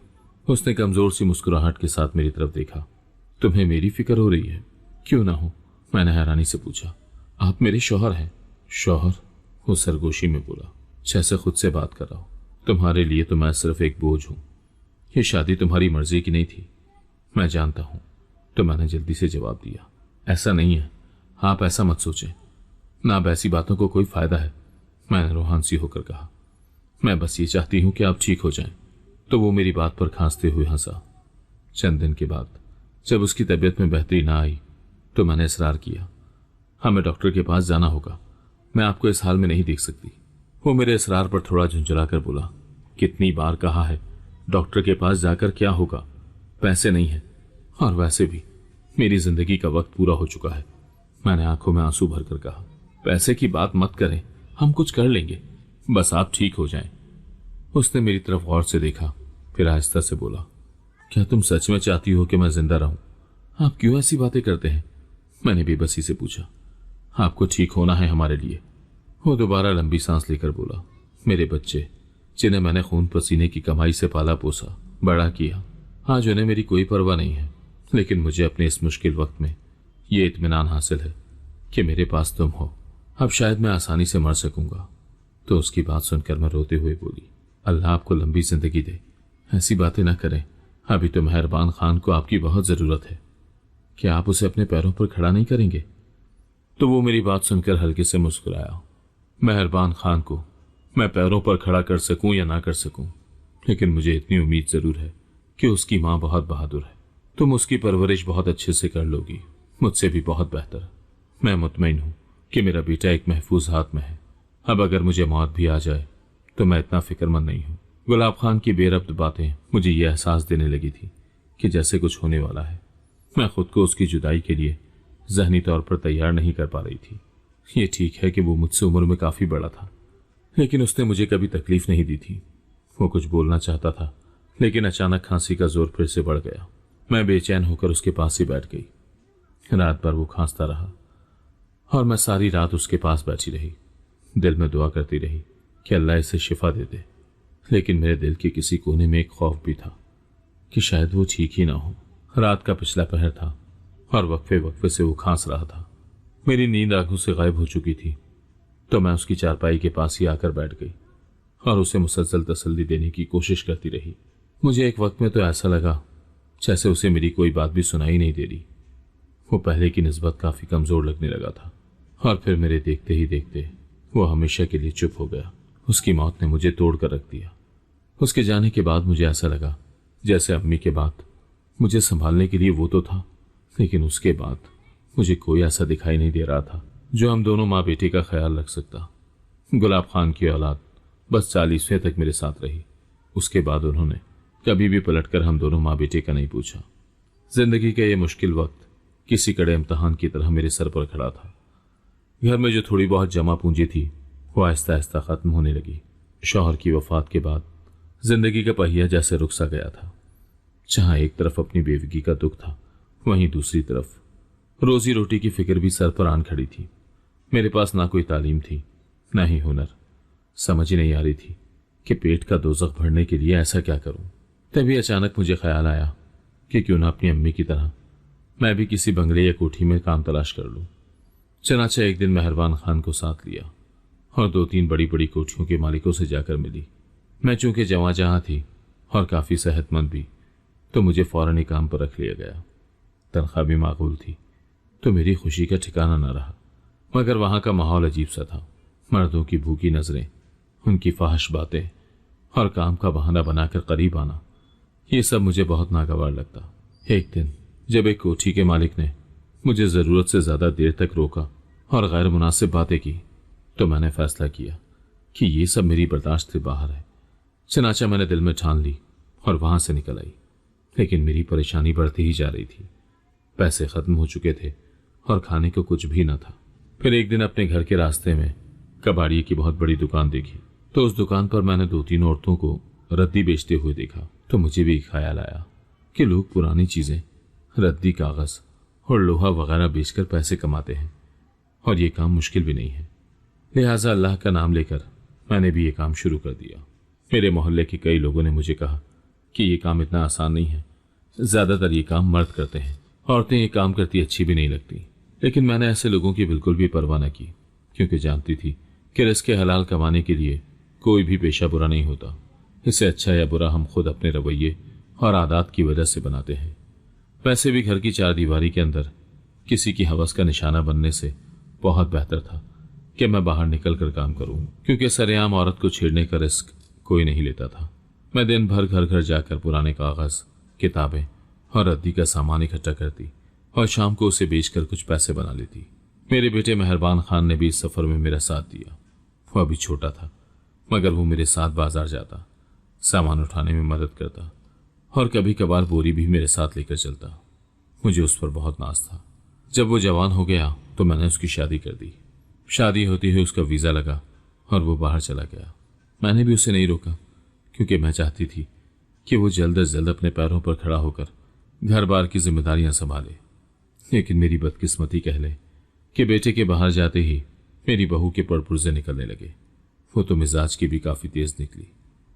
उसने कमजोर सी मुस्कुराहट के साथ मेरी तरफ देखा। तुम्हें मेरी फिक्र हो रही है? क्यों ना हो, मैंने हैरानी से पूछा। आप मेरे शौहर हैं। शौहर? वो सरगोशी में बोला, जैसे खुद से बात कर रहा हूं। तुम्हारे लिए तो मैं सिर्फ एक बोझ हूं। ये शादी तुम्हारी मर्जी की नहीं थी, मैं जानता हूं। तो मैंने जल्दी से जवाब दिया, ऐसा नहीं है, आप ऐसा मत सोचें, ना अब ऐसी बातों को कोई फायदा है। मैंने रूहान सी होकर कहा, मैं बस ये चाहती हूं कि आप ठीक हो जाएं। तो वो मेरी बात पर खांसते हुए हंसा। चंद दिन के बाद जब उसकी तबीयत में बेहतरी ना आई तो मैंने इसरार किया, हमें डॉक्टर के पास जाना होगा, मैं आपको इस हाल में नहीं देख सकती। वो मेरे इसरार पर थोड़ा झुंझला कर बोला, कितनी बार कहा है, डॉक्टर के पास जाकर क्या होगा, पैसे नहीं है, और वैसे भी मेरी जिंदगी का वक्त पूरा हो चुका है। मैंने आंखों में आंसू भरकर कहा, पैसे की बात मत करें, हम कुछ कर लेंगे, बस आप ठीक हो जाएं। उसने मेरी तरफ गौर से देखा, फिर आहिस्ता से बोला, क्या तुम सच में चाहती हो कि मैं जिंदा रहूं? आप क्यों ऐसी बातें करते हैं? मैंने बेबसी से पूछा। आपको ठीक होना है हमारे लिए। वो दोबारा लंबी सांस लेकर बोला, मेरे बच्चे जिन्हें मैंने खून पसीने की कमाई से पाला पोसा, बड़ा किया, आज उन्हें मेरी कोई परवाह नहीं है, लेकिन मुझे अपने इस मुश्किल वक्त में ये इत्मीनान हासिल है कि मेरे पास तुम हो। अब शायद मैं आसानी से मर सकूंगा। तो उसकी बात सुनकर मैं रोते हुए बोली, अल्लाह आपको लंबी जिंदगी दे, ऐसी बातें ना करें, अभी तो मेहरबान खान को आपकी बहुत जरूरत है। क्या आप उसे अपने पैरों पर खड़ा नहीं करेंगे? तो वो मेरी बात सुनकर हल्के से मुस्कुराया। मेहरबान खान को मैं पैरों पर खड़ा कर सकूं या ना कर सकूं, लेकिन मुझे इतनी उम्मीद जरूर है कि उसकी मां बहुत बहादुर है। तुम उसकी परवरिश बहुत अच्छे से कर लोगी, मुझसे भी बहुत बेहतर। मैं मुतमईन हूं कि मेरा बेटा एक महफूज हाथ में है। अब अगर मुझे मौत भी आ जाए तो मैं इतना फिक्रमंद नहीं हूं। गुलाब खान की बेरब्त बातें मुझे यह एहसास देने लगी थी कि जैसे कुछ होने वाला है। मैं खुद को उसकी जुदाई के लिए ज़हनी तौर पर तैयार नहीं कर पा रही थी। ये ठीक है कि वो मुझसे उम्र में काफी बड़ा था, लेकिन उसने मुझे कभी तकलीफ नहीं दी थी। वो कुछ बोलना चाहता था, लेकिन अचानक खांसी का जोर फिर से बढ़ गया। मैं बेचैन होकर उसके पास ही बैठ गई। रात भर वो खांसता रहा और मैं सारी रात उसके पास बैठी रही, दिल में दुआ करती रही कि अल्लाह इसे शिफा दे दे। लेकिन मेरे दिल के किसी कोने में एक खौफ भी था कि शायद वो ठीक ही ना हो। रात का पिछला पहर था और वक्फे वक्फे से वो खांस रहा था। मेरी नींद आंखों से गायब हो चुकी थी, तो मैं उसकी चारपाई के पास ही आकर बैठ गई और उसे मुसलसल तसल्ली देने की कोशिश करती रही। मुझे एक वक्त में तो ऐसा लगा जैसे उसे मेरी कोई बात भी सुनाई नहीं दे रही। वो पहले की निस्बत काफी कमजोर लगने लगा था और फिर मेरे देखते ही देखते वो हमेशा के लिए चुप हो गया। उसकी मौत ने मुझे तोड़ कर रख दिया। उसके जाने के बाद मुझे ऐसा लगा जैसे अम्मी के बाद मुझे संभालने के लिए वो तो था, लेकिन उसके बाद मुझे कोई ऐसा दिखाई नहीं दे रहा था जो हम दोनों माँ बेटे का ख्याल रख सकता। गुलाब खान की औलाद बस 40वें तक मेरे साथ रही। उसके बाद उन्होंने कभी भी पलटकर हम दोनों माँ बेटे का नहीं पूछा। जिंदगी का ये मुश्किल वक्त किसी कड़े इम्तहान की तरह मेरे सर पर खड़ा था। घर में जो थोड़ी बहुत जमा पूंजी थी वो आहिस्ता आहिस्ता खत्म होने लगी। शौहर की वफात के बाद जिंदगी का पहिया जैसे रुक सा गया था। जहां एक तरफ अपनी बेवगी का दुख था, वहीं दूसरी तरफ रोजी रोटी की फिक्र भी सर पर आन खड़ी थी। मेरे पास ना कोई तालीम थी, ना ही हुनर। समझ ही नहीं आ रही थी कि पेट का दोज़ख भरने के लिए ऐसा क्या करूं। तभी अचानक मुझे ख्याल आया कि क्यों ना अपनी अम्मी की तरह मैं भी किसी बंगले या कोठी में काम तलाश कर लूं। चनाचा एक दिन मेहरबान खान को साथ लिया और 2-3 बड़ी बड़ी कोठियों के मालिकों से जाकर मिली। मैं चूंकि जवां जहां थी और काफी सेहतमंद भी, तो मुझे फौरन ही काम पर रख लिया गया। तनख्वाह भी माकूल थी, तो मेरी खुशी का ठिकाना न रहा। मगर वहां का माहौल अजीब सा था। मर्दों की भूखी नजरें, उनकी फाहिश बातें और काम का बहाना बनाकर करीब आना, ये सब मुझे बहुत नागवार लगता। एक दिन जब एक कोठी के मालिक ने मुझे जरूरत से ज्यादा देर तक रोका और गैर मुनासिब बातें की, तो मैंने फैसला किया कि ये सब मेरी बर्दाश्त से बाहर है। चनाचा मैंने दिल में ठान ली और वहां से निकल आई। लेकिन मेरी परेशानी बढ़ती ही जा रही थी। पैसे खत्म हो चुके थे और खाने को कुछ भी न था। फिर एक दिन अपने घर के रास्ते में कबाड़िए की बहुत बड़ी दुकान देखी, तो उस दुकान पर मैंने 2-3 औरतों को रद्दी बेचते हुए देखा। तो मुझे भी ख्याल आया कि लोग पुरानी चीजें, रद्दी कागज और लोहा वगैरह बेचकर पैसे कमाते हैं और ये काम मुश्किल भी नहीं है। लिहाजा अल्लाह का नाम लेकर मैंने भी ये काम शुरू कर दिया। मेरे मोहल्ले के कई लोगों ने मुझे कहा कि ये काम इतना आसान नहीं है, ज्यादातर ये काम मर्द करते हैं, औरतें ये काम करती अच्छी भी नहीं लगती। लेकिन मैंने ऐसे लोगों की बिल्कुल भी परवाह न की, क्योंकि जानती थी कि रिज़्क़ हलाल कमाने के लिए कोई भी पेशा बुरा नहीं होता, इससे अच्छा या बुरा हम खुद अपने रवैये और आदत की वजह से बनाते हैं। वैसे भी घर की चार दीवारी के अंदर किसी की हवस का निशाना बनने से बहुत बेहतर था कि मैं बाहर निकल कर काम करूं, क्योंकि सरेआम औरत को छेड़ने का रिस्क कोई नहीं लेता था। मैं दिन भर घर घर जाकर पुराने कागज, किताबें और रद्दी का सामान इकट्ठा करती और शाम को उसे बेचकर कुछ पैसे बना लेती। मेरे बेटे मेहरबान खान ने भी इस सफर में मेरा साथ दिया। वह अभी छोटा था, मगर वो मेरे साथ बाजार जाता, सामान उठाने में मदद करता और कभी कभार बोरी भी मेरे साथ लेकर चलता। मुझे उस पर बहुत नाज था। जब वो जवान हो गया तो मैंने उसकी शादी कर दी। शादी होती हुई उसका वीज़ा लगा और वो बाहर चला गया। मैंने भी उसे नहीं रोका, क्योंकि मैं चाहती थी कि वो जल्द अज जल्द अपने पैरों पर खड़ा होकर घर बार की जिम्मेदारियां संभाले। लेकिन मेरी बदकिस्मती कह ले कि बेटे के बाहर जाते ही मेरी बहू के पड़पुर्जे निकलने लगे। वो तो मिजाज की भी काफ़ी तेज निकली।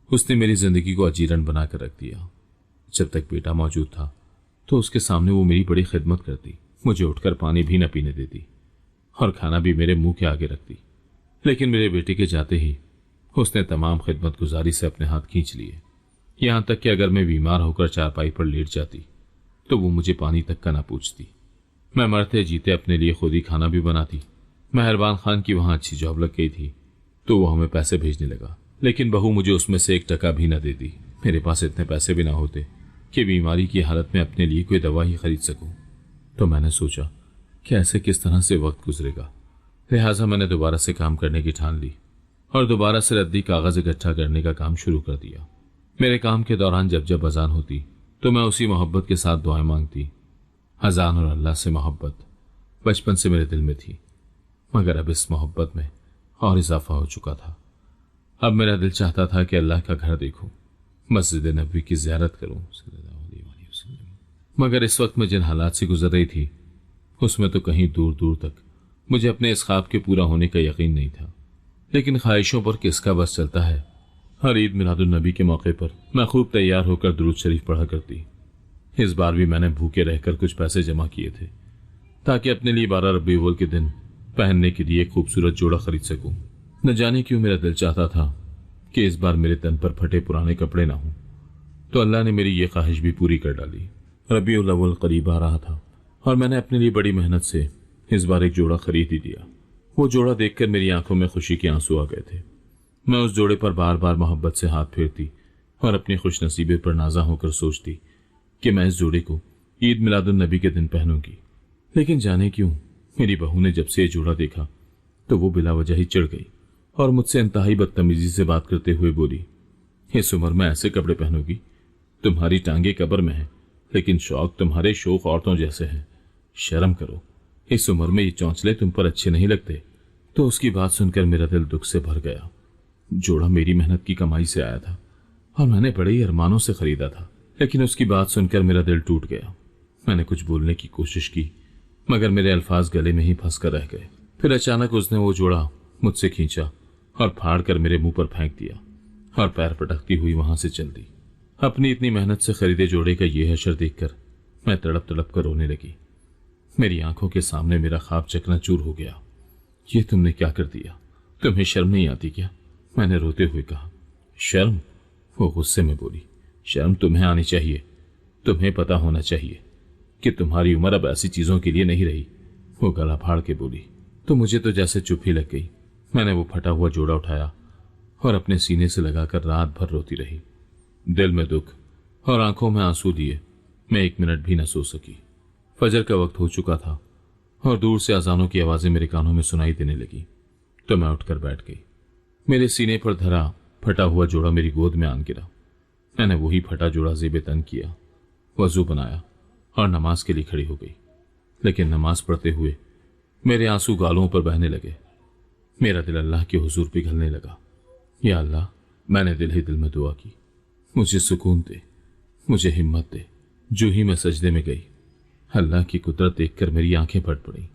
उसने मेरी जिंदगी को अजीरन बना कर रख दिया। जब तक बेटा मौजूद था तो उसके सामने वो मेरी बड़ी खिदमत करती, मुझे उठकर पानी भी न पीने देती और खाना भी मेरे मुंह के आगे रखती। लेकिन मेरे बेटे के जाते ही उसने तमाम खिदमत गुजारी से अपने हाथ खींच लिए। यहां तक कि अगर मैं बीमार होकर चारपाई पर लेट जाती तो वो मुझे पानी तक का ना पूछती। मैं मरते जीते अपने लिए खुद ही खाना भी बनाती। मेहरबान खान की वहां अच्छी जॉब लग गई थी तो वो हमें पैसे भेजने लगा, लेकिन बहू मुझे उसमें से 1 टका भी न देती। मेरे पास इतने पैसे भी ना होते कि बीमारी की हालत में अपने लिए कोई दवा ही खरीद सकूं। तो मैंने सोचा कि ऐसे किस तरह से वक्त गुजरेगा। लिहाजा मैंने दोबारा से काम करने की ठान ली और दोबारा से रद्दी कागज इकट्ठा करने का काम शुरू कर दिया। मेरे काम के दौरान जब जब अजान होती तो मैं उसी मोहब्बत के साथ दुआएं मांगती। अजान और अल्लाह से मोहब्बत बचपन से मेरे दिल में थी, मगर अब इस मोहब्बत में और इजाफा हो चुका था। अब मेरा दिल चाहता था कि अल्लाह का घर देखूं, मस्जिद नबी की ज़ियारत करूं सल्लल्लाहु अलैहि वसल्लम। मगर इस वक्त मैं जिन हालात से गुजर रही थी उसमें तो कहीं दूर दूर तक मुझे अपने इस ख्वाब के पूरा होने का यकीन नहीं था। लेकिन ख्वाहिशों पर किसका बस चलता है। हर ईद मिलादुन नबी के मौके पर मैं खूब तैयार होकर दुरूद शरीफ पढ़ा करती। इस बार भी मैंने भूखे रहकर कुछ पैसे जमा किए थे ताकि अपने लिए 12 रबी अव्वल के दिन पहनने के लिए एक खूबसूरत जोड़ा खरीद सकूं। न जाने क्यों मेरा दिल चाहता था कि इस बार मेरे तन पर फटे पुराने कपड़े ना हों, तो अल्लाह ने मेरी ये ख्वाहिश भी पूरी कर डाली। रबीउल अव्वल करीब आ रहा था और मैंने अपने लिए बड़ी मेहनत से इस बार एक जोड़ा खरीद ही दिया। वो जोड़ा देखकर मेरी आंखों में खुशी के आंसू आ गए थे। मैं उस जोड़े पर बार बार मोहब्बत से हाथ फेरती और अपनी खुशनसीबे पर नाजा होकर सोचती कि मैं इस जोड़े को ईद मिलादुन नबी के दिन पहनूंगी। लेकिन जाने क्यों मेरी बहू ने जब से ये जोड़ा देखा तो वो बिला वजह ही चिढ़ गई और मुझसे इंतहाई बदतमीजी से बात करते हुए बोली, इस उम्र में ऐसे कपड़े पहनोगी? तुम्हारी टांगे कब्र में है, लेकिन शौक तुम्हारे शोक औरतों जैसे हैं। शर्म करो, इस उम्र में ये चौंचले तुम पर अच्छे नहीं लगते। तो उसकी बात सुनकर मेरा दिल दुख से भर गया। जोड़ा मेरी मेहनत की कमाई से आया था और मैंने बड़े ही अरमानों से खरीदा था, लेकिन उसकी बात सुनकर मेरा दिल टूट गया। मैंने कुछ बोलने की कोशिश की, मगर मेरे अल्फाज गले में ही फंस कर रह गए। फिर अचानक उसने वो जोड़ा मुझसे खींचा और फाड़ कर मेरे मुंह पर फेंक दिया और पैर पटकती हुई वहां से चल दी। अपनी इतनी मेहनत से खरीदे जोड़े का ये हशर देखकर मैं तड़प तड़प कर रोने लगी। मेरी आंखों के सामने मेरा ख्वाब चकनाचूर हो गया। ये तुमने क्या कर दिया? तुम्हें शर्म नहीं आती क्या? मैंने रोते हुए कहा। शर्म? वो गुस्से में बोली, शर्म तुम्हें आनी चाहिए। तुम्हें पता होना चाहिए कि तुम्हारी उम्र अब ऐसी चीजों के लिए नहीं रही। वो गला फाड़ के बोली। तो मुझे तो जैसे चुप ही लग गई। मैंने वो फटा हुआ जोड़ा उठाया और अपने सीने से लगाकर रात भर रोती रही। दिल में दुख और आंखों में आंसू लिए मैं 1 मिनट भी न सो सकी। फजर का वक्त हो चुका था और दूर से अजानों की आवाजें मेरे कानों में सुनाई देने लगी तो मैं उठकर बैठ गई। मेरे सीने पर धरा फटा हुआ जोड़ा मेरी गोद में आन गिरा। मैंने वही फटा जोड़ा ज़ेबे तन किया, वजू बनाया और नमाज के लिए खड़ी हो गई। लेकिन नमाज पढ़ते हुए मेरे आंसू गालों पर बहने लगे। मेरा दिल अल्लाह के हुजूर पिघलने लगा। या अल्लाह, मैंने दिल ही दिल में दुआ की, मुझे सुकून दे, मुझे हिम्मत दे। जो ही मैं सजदे में गई, अल्लाह की कुदरत देखकर मेरी आंखें फट पड़ी।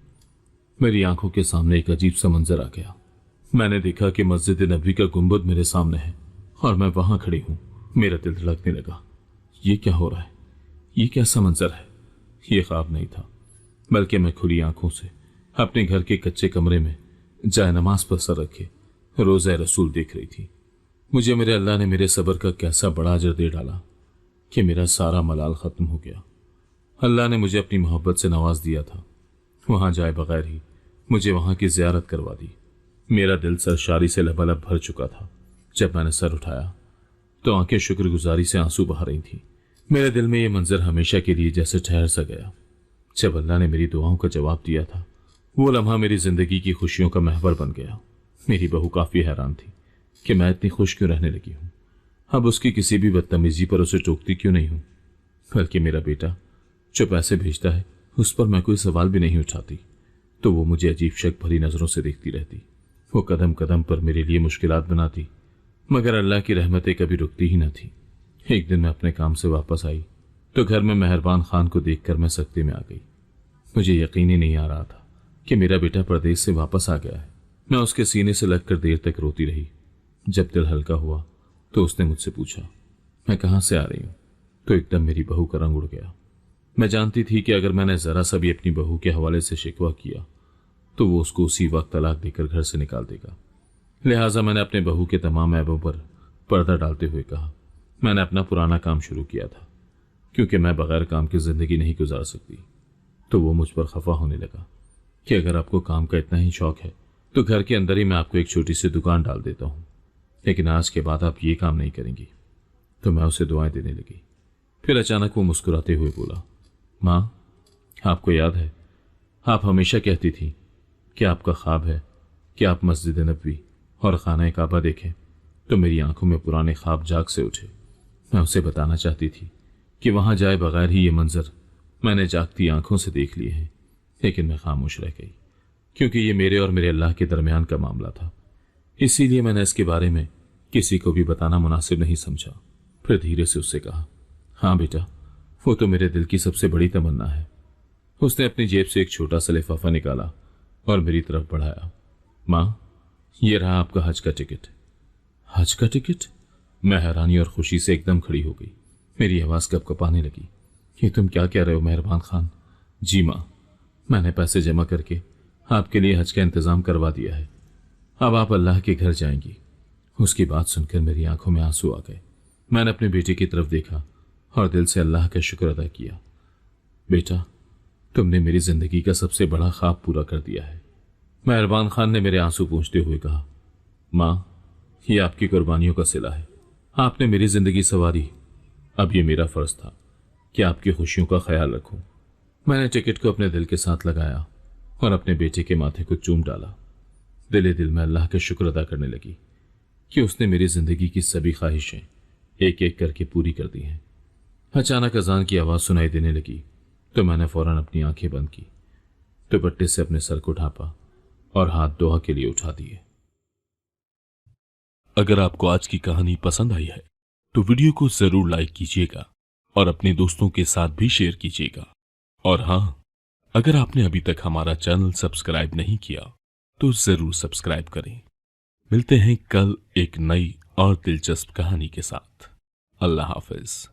मेरी आंखों के सामने एक अजीब सा मंजर आ गया। मैंने देखा कि मस्जिद नबी का गुंबद मेरे सामने है और मैं वहां खड़ी हूं। मेरा दिल धड़कने लगा। ये क्या हो रहा है? ये कैसा मंजर है? ये ख्वाब नहीं था, बल्कि मैं खुली आंखों से अपने घर के कच्चे कमरे में जाए नमाज पर सर रखे रोज़ा रसूल देख रही थी। मुझे मेरे अल्लाह ने मेरे सब्र का कैसा बड़ा अजर दे डाला कि मेरा सारा मलाल खत्म हो गया। अल्लाह ने मुझे अपनी मोहब्बत से नवाज दिया था। वहां जाए बगैर ही मुझे वहां की जियारत करवा दी। मेरा दिल सरशारी से लबालब भर चुका था। जब मैंने सर उठाया तो आंखें शुक्रगुजारी से आंसू बहा रही थी। मेरे दिल में यह मंजर हमेशा के लिए जैसे ठहर सा गया। जब अल्लाह ने मेरी दुआओं का जवाब दिया था, वो लम्हा मेरी जिंदगी की खुशियों का महवर बन गया। मेरी बहू काफी हैरान थी कि मैं इतनी खुश क्यों रहने लगी हूं। अब उसकी किसी भी बदतमीजी पर उसे टोकती क्यों नहीं हूं, बल्कि मेरा बेटा जो पैसे भेजता है उस पर मैं कोई सवाल भी नहीं उठाती तो वो मुझे अजीब शक भरी नजरों से देखती रहती। वो कदम कदम पर मेरे लिए मुश्किलात बनाती, मगर अल्लाह की रहमतें कभी रुकती ही न थी। एक दिन मैं अपने काम से वापस आई तो घर में मेहरबान खान को देखकर मैं सकते में आ गई। मुझे यकीन ही नहीं आ रहा था कि मेरा बेटा परदेश से वापस आ गया है। मैं उसके सीने से लगकर देर तक रोती रही। जब दिल हल्का हुआ तो उसने मुझसे पूछा, मैं कहां से आ रही हूं? तो एकदम मेरी बहू का रंग उड़ गया। मैं जानती थी कि अगर मैंने जरा सा भी अपनी बहू के हवाले से शिकवा किया तो वो उसको उसी वक्त तलाक देकर घर से निकाल देगा। लिहाजा मैंने अपने बहू के तमाम ऐबों पर पर्दा डालते हुए कहा, मैंने अपना पुराना काम शुरू किया था क्योंकि मैं बगैर काम की जिंदगी नहीं गुजार सकती। तो वो मुझ पर खफा होने लगा कि अगर आपको काम का इतना ही शौक है तो घर के अंदर ही मैं आपको एक छोटी सी दुकान डाल देता हूं, लेकिन आज के बाद आप ये काम नहीं करेंगी। तो मैं उसे दुआएं देने लगी। फिर अचानक वो मुस्कुराते हुए बोला, मां, आपको याद है आप हमेशा कहती थी कि आपका ख्वाब है कि आप मस्जिद नबवी और खाना काबा देखें। तो मेरी आंखों में पुराने ख्वाब जाग से उठे। मैं उसे बताना चाहती थी कि वहां जाए बगैर ही ये मंजर मैंने जागती आंखों से देख लिए हैं, लेकिन मैं खामोश रह गई क्योंकि ये मेरे और मेरे अल्लाह के दरमियान का मामला था। इसीलिए मैंने इसके बारे में किसी को भी बताना मुनासिब नहीं समझा। फिर धीरे से उससे कहा, हाँ बेटा, वो तो मेरे दिल की सबसे बड़ी तमन्ना है। उसने अपनी जेब से एक छोटा सा लिफाफा निकाला और मेरी तरफ बढ़ाया। मां, ये रहा आपका हज का टिकट। हज का टिकट? मैं हैरानी और खुशी से एकदम खड़ी हो गई। मेरी आवाज कपकपाने लगी। ये तुम क्या कह रहे हो मेहरबान खान? जी मां, मैंने पैसे जमा करके आपके लिए हज का इंतजाम करवा दिया है। अब आप अल्लाह के घर जाएंगी। उसकी बात सुनकर मेरी आंखों में आंसू आ गए। मैंने अपने बेटे की तरफ देखा और दिल से अल्लाह का शुक्र अदा किया। बेटा, तुमने मेरी जिंदगी का सबसे बड़ा ख्वाब पूरा कर दिया है। मेहरबान खान ने मेरे आंसू पोंछते हुए कहा, मां, ये आपकी कुर्बानियों का सिला है। आपने मेरी जिंदगी संवारी। अब ये मेरा फर्ज था कि आपकी खुशियों का ख्याल रखूं। मैंने टिकट को अपने दिल के साथ लगाया और अपने बेटे के माथे को चूम डाला। दिले दिल में अल्लाह का शुक्र अदा करने लगी कि उसने मेरी जिंदगी की सभी ख्वाहिशें एक एक करके पूरी कर दी हैं। अचानक अजान की आवाज सुनाई देने लगी तो मैंने फौरन अपनी आंखें बंद की, दुपट्टे से अपने सर को ढांपा और हाथ दुआ के लिए उठा दिए। अगर आपको आज की कहानी पसंद आई है तो वीडियो को जरूर लाइक कीजिएगा और अपने दोस्तों के साथ भी शेयर कीजिएगा। और हां, अगर आपने अभी तक हमारा चैनल सब्सक्राइब नहीं किया तो जरूर सब्सक्राइब करें। मिलते हैं कल एक नई और दिलचस्प कहानी के साथ। अल्लाह हाफिज।